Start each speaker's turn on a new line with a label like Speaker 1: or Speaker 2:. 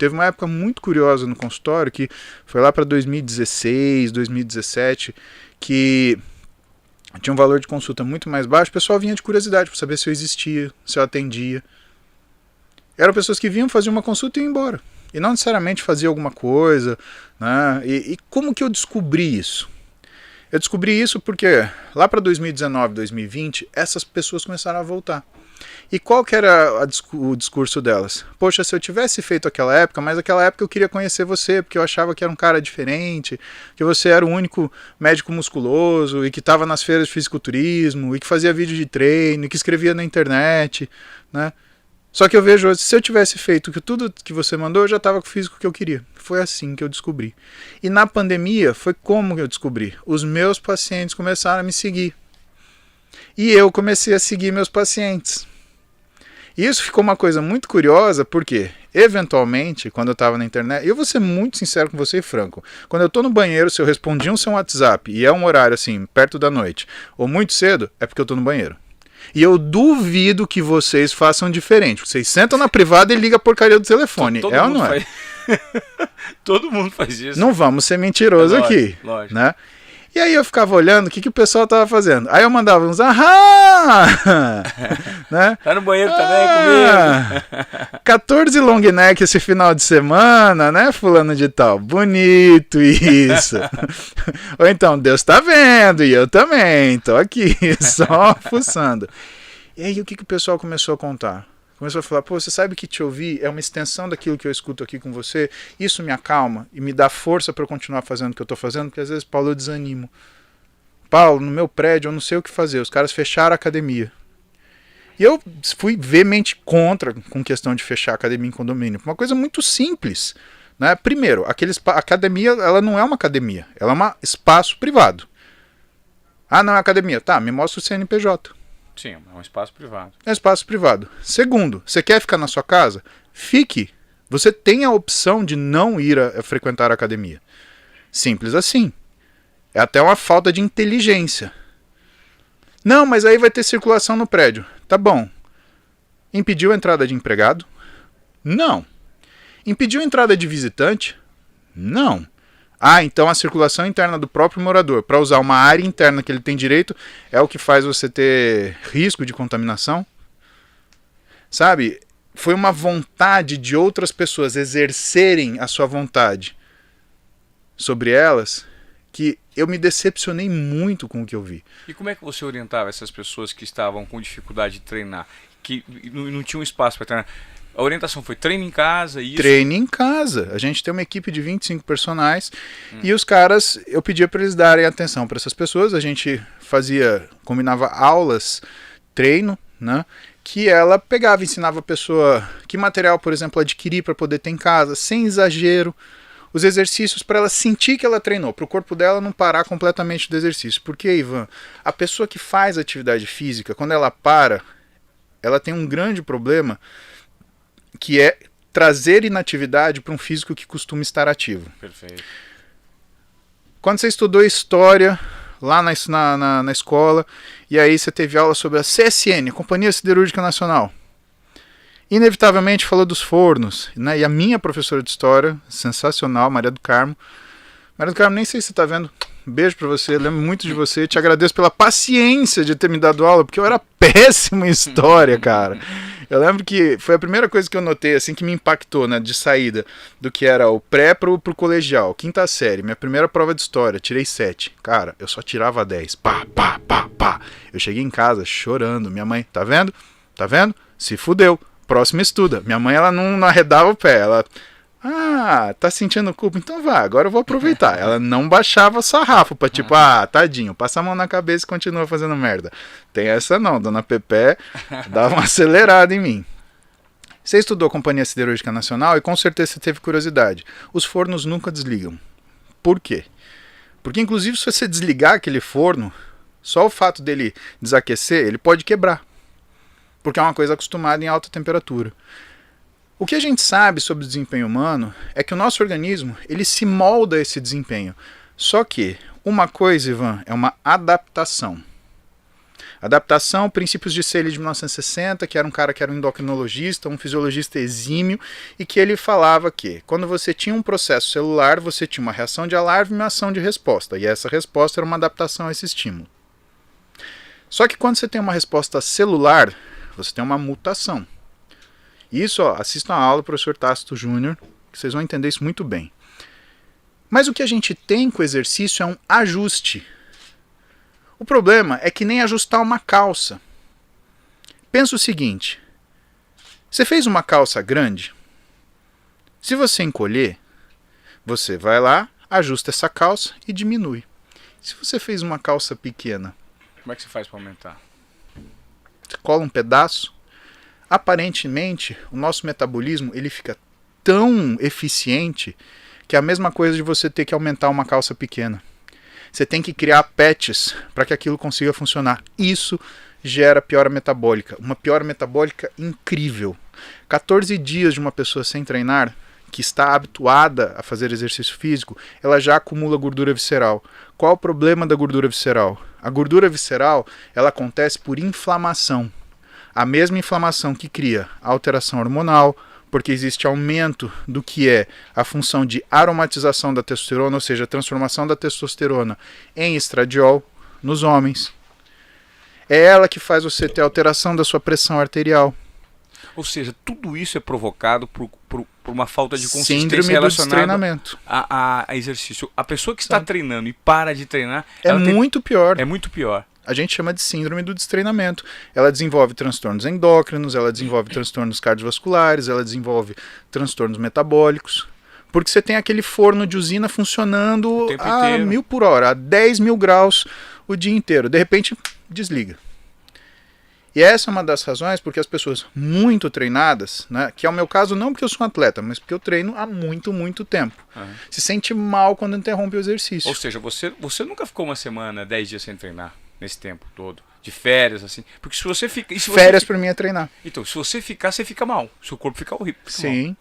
Speaker 1: teve uma época muito curiosa no consultório, que foi lá para 2016, 2017, que tinha um valor de consulta muito mais baixo, o pessoal vinha de curiosidade para saber se eu existia, se eu atendia. Eram pessoas que vinham, faziam uma consulta e iam embora. E não necessariamente faziam alguma coisa, né? E como que eu descobri isso? Eu descobri isso porque lá para 2019, 2020, essas pessoas começaram a voltar. E qual que era o discurso delas? Poxa, se eu tivesse feito aquela época, mas aquela época eu queria conhecer você, porque eu achava que era um cara diferente, que você era o único médico musculoso, e que estava nas feiras de fisiculturismo, e que fazia vídeo de treino, e que escrevia na internet, né? Só que eu vejo hoje, se eu tivesse feito tudo que você mandou, eu já estava com o físico que eu queria. Foi assim que eu descobri. E na pandemia, foi como eu descobri? Os meus pacientes começaram a me seguir. E eu comecei a seguir meus pacientes. E isso ficou uma coisa muito curiosa, porque, eventualmente, quando eu estava na internet, eu vou ser muito sincero com você e franco, quando eu estou no banheiro, se eu respondi um seu WhatsApp, e é um horário assim, perto da noite, ou muito cedo, é porque eu estou no banheiro. E eu duvido que vocês façam diferente. Vocês sentam na privada e ligam a porcaria do telefone.
Speaker 2: Todo
Speaker 1: é ou
Speaker 2: mundo
Speaker 1: não é?
Speaker 2: Todo mundo faz isso.
Speaker 1: Não vamos ser mentirosos aqui.
Speaker 2: Lógico.
Speaker 1: Né? E aí eu ficava olhando o que o pessoal tava fazendo. Aí eu mandava uns ahá! Né?
Speaker 2: Tá no banheiro também comigo.
Speaker 1: 14 long neck esse final de semana, né, fulano de tal? Bonito isso. Ou então, Deus tá vendo e eu também, tô aqui, só fuçando. E aí o que o pessoal começou a contar? Começou a falar, pô, você sabe que te ouvir é uma extensão daquilo que eu escuto aqui com você, isso me acalma e me dá força para eu continuar fazendo o que eu tô fazendo, porque às vezes, Paulo, eu desanimo. Paulo, no meu prédio eu não sei o que fazer, os caras fecharam a academia. E eu fui veemente contra com questão de fechar a academia em condomínio, uma coisa muito simples. Né? Primeiro, a academia ela não é uma academia, ela é um espaço privado. Ah, não é academia, tá, me mostra o CNPJ.
Speaker 2: Sim, é um espaço privado.
Speaker 1: É um espaço privado. Segundo, você quer ficar na sua casa? Fique. Você tem a opção de não ir a frequentar a academia. Simples assim. É até uma falta de inteligência. Não, mas aí vai ter circulação no prédio. Tá bom. Impediu a entrada de empregado? Não. Impediu a entrada de visitante? Não. Ah, então a circulação interna do próprio morador para usar uma área interna que ele tem direito é o que faz você ter risco de contaminação? Sabe? Foi uma vontade de outras pessoas exercerem a sua vontade sobre elas que eu me decepcionei muito com o que eu vi.
Speaker 2: E como é que você orientava essas pessoas que estavam com dificuldade de treinar, que não tinham espaço para treinar? A orientação foi treino em casa? Isso?
Speaker 1: Treino em casa. A gente tem uma equipe de 25 personagens e os caras, eu pedia para eles darem atenção para essas pessoas. A gente combinava aulas, treino, né? Que ela pegava e ensinava a pessoa que material, por exemplo, adquirir para poder ter em casa, sem exagero. Os exercícios para ela sentir que ela treinou, para o corpo dela não parar completamente do exercício. Porque, Ivan, a pessoa que faz atividade física, quando ela para, ela tem um grande problema, que é trazer inatividade para um físico que costuma estar ativo.
Speaker 2: Perfeito.
Speaker 1: Quando você estudou história lá na escola, e aí você teve aula sobre a CSN, Companhia Siderúrgica Nacional, inevitavelmente falou dos fornos, né? E a minha professora de história, sensacional, Maria do Carmo, nem sei se você está vendo, beijo pra você, lembro muito de você, te agradeço pela paciência de ter me dado aula, porque eu era péssimo em história, cara. Eu lembro que foi a primeira coisa que eu notei, assim, que me impactou, né, de saída, do que era o pré pro colegial, quinta série, minha primeira prova de história, tirei 7. Cara, eu só tirava 10, pá. Eu cheguei em casa chorando, minha mãe, tá vendo? Se fudeu, próximo estuda. Minha mãe, ela não arredava o pé, ela... Ah, tá sentindo culpa? Então vá, agora eu vou aproveitar. Ela não baixava o sarrafo pra tipo, tadinho, passa a mão na cabeça e continua fazendo merda. Tem essa não, dona Pepe dava uma acelerada em mim. Você estudou a Companhia Siderúrgica Nacional e com certeza você teve curiosidade. Os fornos nunca desligam. Por quê? Porque inclusive se você desligar aquele forno, só o fato dele desaquecer, ele pode quebrar. Porque é uma coisa acostumada em alta temperatura. O que a gente sabe sobre o desempenho humano é que o nosso organismo ele se molda a esse desempenho. Só que uma coisa, Ivan, é uma adaptação. Adaptação, princípios de Seeley de 1960, que era um cara que era um endocrinologista, um fisiologista exímio, e que ele falava que quando você tinha um processo celular, você tinha uma reação de alarme e uma ação de resposta, e essa resposta era uma adaptação a esse estímulo. Só que quando você tem uma resposta celular, você tem uma mutação. Isso, ó, assistam a aula do professor Tácito Júnior, que vocês vão entender isso muito bem. Mas o que a gente tem com o exercício é um ajuste. O problema é que nem ajustar uma calça. Pensa o seguinte, você fez uma calça grande, se você encolher, você vai lá, ajusta essa calça e diminui. Se você fez uma calça pequena,
Speaker 2: Como é que você faz para aumentar?
Speaker 1: você cola um pedaço, aparentemente o nosso metabolismo ele fica tão eficiente que é a mesma coisa de você ter que aumentar uma calça pequena. Você tem que criar patches para que aquilo consiga funcionar. Isso gera piora metabólica. Uma piora metabólica incrível. 14 dias de uma pessoa sem treinar, que está habituada a fazer exercício físico, ela já acumula gordura visceral. Qual o problema da gordura visceral? A gordura visceral ela acontece por inflamação. A mesma inflamação que cria alteração hormonal, porque existe aumento do que é a função de aromatização da testosterona, ou seja, a transformação da testosterona em estradiol nos homens. É ela que faz você ter alteração da sua pressão arterial.
Speaker 2: Ou seja, tudo isso é provocado por uma falta de consistência
Speaker 1: Síndrome do
Speaker 2: relacionada
Speaker 1: destreinamento.
Speaker 2: a exercício. A pessoa que está treinando e para de treinar,
Speaker 1: É muito pior.
Speaker 2: É muito pior.
Speaker 1: A gente chama de síndrome do destreinamento. Ela desenvolve transtornos endócrinos, ela desenvolve transtornos cardiovasculares, ela desenvolve transtornos metabólicos. Porque você tem aquele forno de usina funcionando a 1000 por hora, a 10.000 graus o dia inteiro. De repente, desliga. E essa é uma das razões porque as pessoas muito treinadas, né, que é o meu caso não porque eu sou um atleta, mas porque eu treino há muito tempo, se sente mal quando interrompe o exercício.
Speaker 2: Ou seja, você nunca ficou uma semana, 10 dias sem treinar nesse tempo todo? De férias, assim? Porque se você fica...
Speaker 1: Férias para mim é treinar.
Speaker 2: Então, se você ficar, você fica mal. Seu corpo fica horrível.
Speaker 1: Sim.